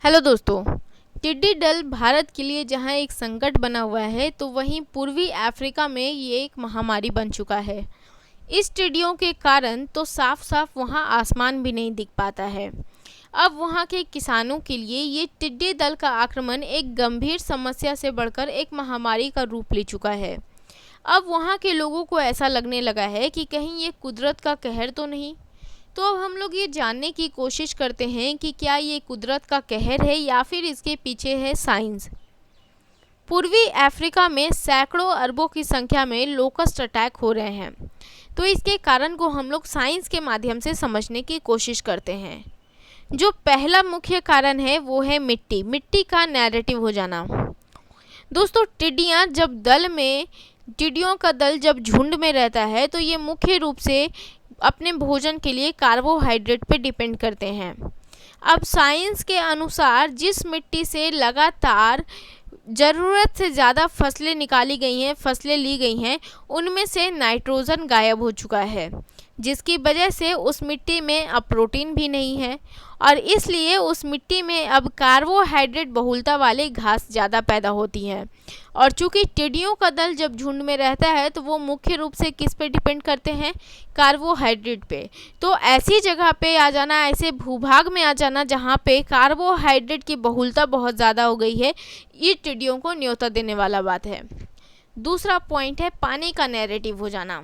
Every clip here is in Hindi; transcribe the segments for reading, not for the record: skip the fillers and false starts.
हेलो दोस्तों। टिड्डी दल भारत के लिए जहां एक संकट बना हुआ है तो वहीं पूर्वी अफ्रीका में ये एक महामारी बन चुका है। इस टिड्डियों के कारण तो साफ साफ वहां आसमान भी नहीं दिख पाता है। अब वहां के किसानों के लिए ये टिड्डी दल का आक्रमण एक गंभीर समस्या से बढ़कर एक महामारी का रूप ले चुका है। अब वहां के लोगों को ऐसा लगने लगा है कि कहीं ये कुदरत का कहर तो नहीं। तो अब हम लोग ये जानने की कोशिश करते हैं कि क्या ये कुदरत का कहर है या फिर इसके पीछे है साइंस। पूर्वी अफ्रीका में सैकड़ों अरबों की संख्या में लोकस्ट अटैक हो रहे हैं। तो इसके कारण को हम लोग साइंस के माध्यम से समझने की कोशिश करते हैं। जो पहला मुख्य कारण है वो है मिट्टी का नैरेटिव हो जाना। दोस्तों, टिड्डियों का दल जब झुंड में रहता है तो ये मुख्य रूप से अपने भोजन के लिए कार्बोहाइड्रेट पे डिपेंड करते हैं। अब साइंस के अनुसार जिस मिट्टी से लगातार ज़रूरत से ज़्यादा फसलें ली गई हैं, उनमें से नाइट्रोजन गायब हो चुका है, जिसकी वजह से उस मिट्टी में अब प्रोटीन भी नहीं है और इसलिए उस मिट्टी में अब कार्बोहाइड्रेट बहुलता वाली घास ज़्यादा पैदा होती है। और चूंकि टिड्डियों का दल जब झुंड में रहता है तो वो मुख्य रूप से किस पे डिपेंड करते हैं? कार्बोहाइड्रेट पे। तो ऐसी जगह पे आ जाना, ऐसे भूभाग में आ जाना जहाँ पे कार्बोहाइड्रेट की बहुलता बहुत ज़्यादा हो गई है, ये टिड्डियों को न्योता देने वाला बात है। दूसरा पॉइंट है पानी का नैरेटिव हो जाना।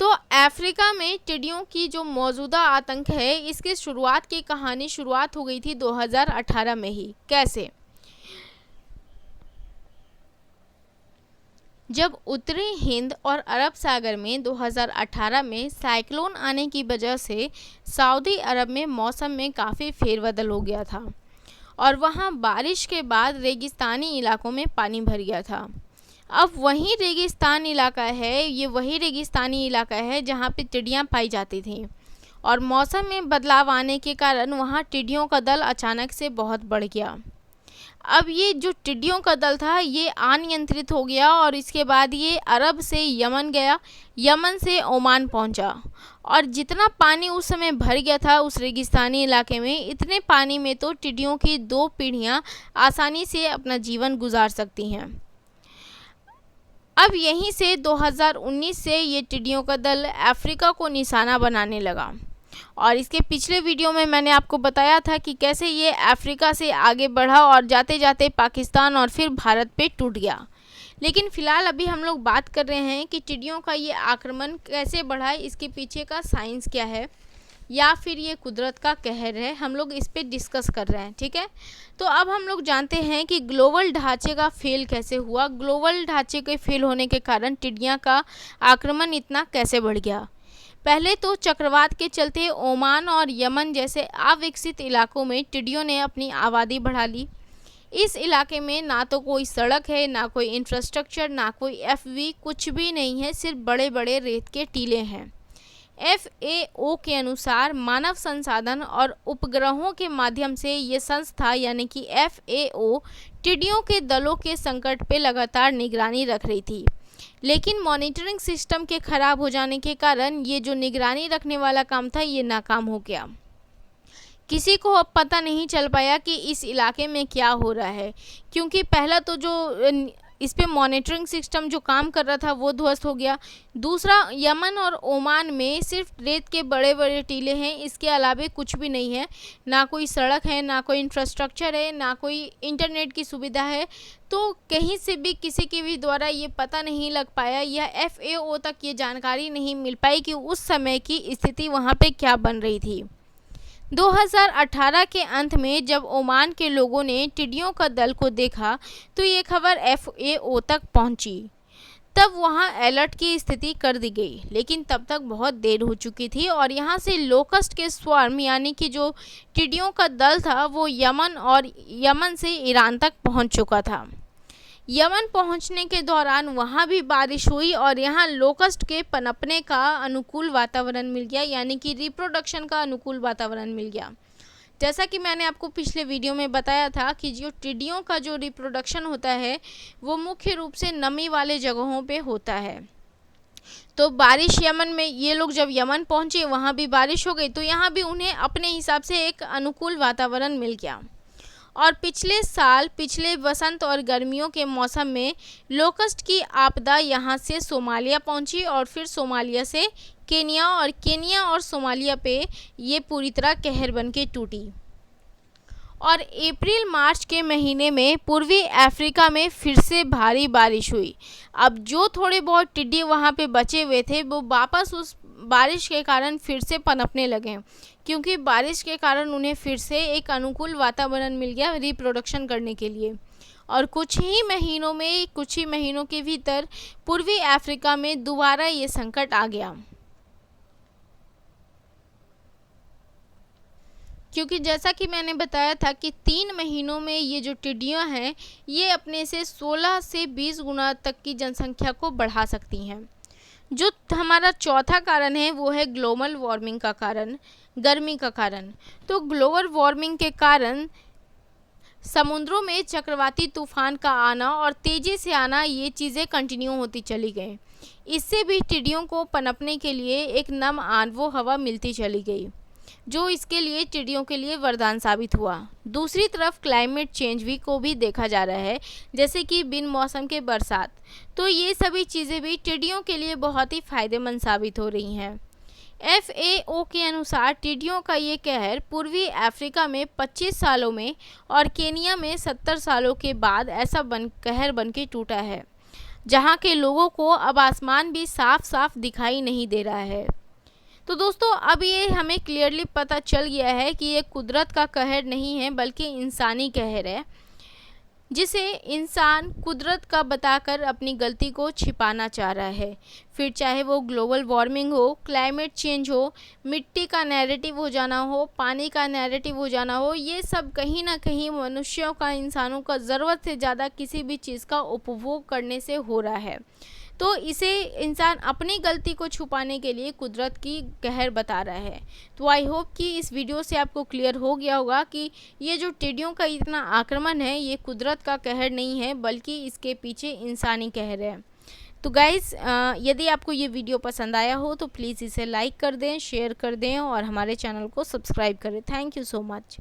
तो अफ्रीका में टिड्डियों की जो मौजूदा आतंक है, इसकी शुरुआत हो गई थी 2018 में ही। कैसे? जब उत्तरी हिंद और अरब सागर में 2018 में साइक्लोन आने की वजह से सऊदी अरब में मौसम में काफ़ी फेरबदल हो गया था और वहाँ बारिश के बाद रेगिस्तानी इलाकों में पानी भर गया था। अब वही रेगिस्तानी इलाका है जहाँ पे टिड्डियाँ पाई जाती थीं और मौसम में बदलाव आने के कारण वहाँ टिड्डियों का दल अचानक से बहुत बढ़ गया। अब ये जो टिड्डियों का दल था ये अनियंत्रित हो गया और इसके बाद ये अरब से यमन गया, यमन से ओमान पहुंचा और जितना पानी उस समय भर गया था उस रेगिस्तानी इलाके में, इतने पानी में तो टिड्डियों की 2 पीढ़ियां आसानी से अपना जीवन गुजार सकती हैं। अब यहीं से 2019 से ये टिड्डियों का दल अफ्रीका को निशाना बनाने लगा और इसके पिछले वीडियो में मैंने आपको बताया था कि कैसे ये अफ्रीका से आगे बढ़ा और जाते जाते पाकिस्तान और फिर भारत पे टूट गया। लेकिन फ़िलहाल अभी हम लोग बात कर रहे हैं कि टिड्डियों का ये आक्रमण कैसे बढ़ा, इसके पीछे का साइंस क्या है या फिर ये कुदरत का कहर है, हम लोग इस पे डिस्कस कर रहे हैं। ठीक है, तो अब हम लोग जानते हैं कि ग्लोबल ढांचे का फेल कैसे हुआ। ग्लोबल ढांचे के फेल होने के कारण टिड्डियाँ का आक्रमण इतना कैसे बढ़ गया। पहले तो चक्रवात के चलते ओमान और यमन जैसे अविकसित इलाकों में टिड्डियों ने अपनी आबादी बढ़ा ली। इस इलाके में ना तो कोई सड़क है, ना कोई इंफ्रास्ट्रक्चर, ना कोई एफवी, कुछ भी नहीं है, सिर्फ बड़े बड़े रेत के टीले हैं। FAO के अनुसार मानव संसाधन और उपग्रहों के माध्यम से ये संस्था यानी कि FAO टिड्डियों के दलों के संकट पे लगातार निगरानी रख रही थी, लेकिन मॉनिटरिंग सिस्टम के खराब हो जाने के कारण ये जो निगरानी रखने वाला काम था ये नाकाम हो गया। किसी को अब पता नहीं चल पाया कि इस इलाके में क्या हो रहा है, क्योंकि पहला तो जो इस पे मॉनिटरिंग सिस्टम जो काम कर रहा था वो ध्वस्त हो गया। दूसरा, यमन और ओमान में सिर्फ रेत के बड़े बड़े टीले हैं, इसके अलावा कुछ भी नहीं है, ना कोई सड़क है, ना कोई इंफ्रास्ट्रक्चर है, ना कोई इंटरनेट की सुविधा है। तो कहीं से भी किसी के भी द्वारा ये पता नहीं लग पाया या FAO तक ये जानकारी नहीं मिल पाई कि उस समय की स्थिति वहाँ पे क्या बन रही थी। 2018 के अंत में जब ओमान के लोगों ने टिड्डियों का दल को देखा तो ये खबर FAO तक पहुंची। तब वहां अलर्ट की स्थिति कर दी गई, लेकिन तब तक बहुत देर हो चुकी थी और यहां से लोकस्ट के स्वार्म यानी कि जो टिड्डियों का दल था वो यमन से ईरान तक पहुंच चुका था। यमन पहुंचने के दौरान वहां भी बारिश हुई और यहां लोकस्ट के पनपने का अनुकूल वातावरण मिल गया, यानी कि रिप्रोडक्शन का अनुकूल वातावरण मिल गया। जैसा कि मैंने आपको पिछले वीडियो में बताया था कि जो टिड्डियों का जो रिप्रोडक्शन होता है वो मुख्य रूप से नमी वाले जगहों पे होता है। तो बारिश यमन में, ये लोग जब यमन पहुंचे वहाँ भी बारिश हो गई, तो यहाँ भी उन्हें अपने हिसाब से एक अनुकूल वातावरण मिल गया। और पिछले साल, पिछले वसंत और गर्मियों के मौसम में लोकस्ट की आपदा यहाँ से सोमालिया पहुंची और फिर सोमालिया से केनिया, और केनिया और सोमालिया पे ये पूरी तरह कहर बन के टूटी। और अप्रैल मार्च के महीने में पूर्वी अफ्रीका में फिर से भारी बारिश हुई। अब जो थोड़े बहुत टिड्डी वहाँ पे बचे हुए थे वो वापस उस बारिश के कारण फिर से पनपने लगे, क्योंकि बारिश के कारण उन्हें फिर से एक अनुकूल वातावरण मिल गया रिप्रोडक्शन करने के लिए। और कुछ ही महीनों के भीतर पूर्वी अफ्रीका में दोबारा ये संकट आ गया, क्योंकि जैसा कि मैंने बताया था कि 3 महीनों में ये जो टिड्डियाँ हैं ये अपने से 16 से 20 गुना तक की जनसंख्या को बढ़ा सकती हैं। जो हमारा चौथा कारण है वो है ग्लोबल वार्मिंग का कारण, गर्मी का कारण। तो ग्लोबल वार्मिंग के कारण समुद्रों में चक्रवाती तूफान का आना और तेज़ी से आना, ये चीज़ें कंटिन्यू होती चली गई। इससे भी टिड्डियों को पनपने के लिए एक नम आबो हवा मिलती चली गई, जो इसके लिए टिड्डियों के लिए वरदान साबित हुआ। दूसरी तरफ क्लाइमेट चेंज भी देखा जा रहा है, जैसे कि बिन मौसम के बरसात। तो ये सभी चीज़ें भी टिड्डियों के लिए बहुत ही फायदेमंद साबित हो रही हैं। FAO के अनुसार टिड्डियों का ये कहर पूर्वी अफ्रीका में 25 सालों में और केनिया में 70 सालों के बाद ऐसा कहर बन के टूटा है, जहाँ के लोगों को अब आसमान भी साफ साफ दिखाई नहीं दे रहा है। तो दोस्तों, अब ये हमें क्लियरली पता चल गया है कि ये कुदरत का कहर नहीं है बल्कि इंसानी कहर है, जिसे इंसान कुदरत का बताकर अपनी गलती को छिपाना चाह रहा है। फिर चाहे वो ग्लोबल वार्मिंग हो, क्लाइमेट चेंज हो, मिट्टी का नैरेटिव हो जाना हो, पानी का नैरेटिव हो जाना हो, ये सब कहीं ना कहीं मनुष्यों का, इंसानों का ज़रूरत से ज़्यादा किसी भी चीज़ का उपभोग करने से हो रहा है। तो इसे इंसान अपनी गलती को छुपाने के लिए कुदरत की कहर बता रहा है। तो आई होप कि इस वीडियो से आपको क्लियर हो गया होगा कि ये जो टिड्डियों का इतना आक्रमण है ये कुदरत का कहर नहीं है बल्कि इसके पीछे इंसानी कहर है। तो गाइज़, यदि आपको ये वीडियो पसंद आया हो तो प्लीज़ इसे लाइक कर दें, शेयर कर दें और हमारे चैनल को सब्सक्राइब करें। Thank you so much.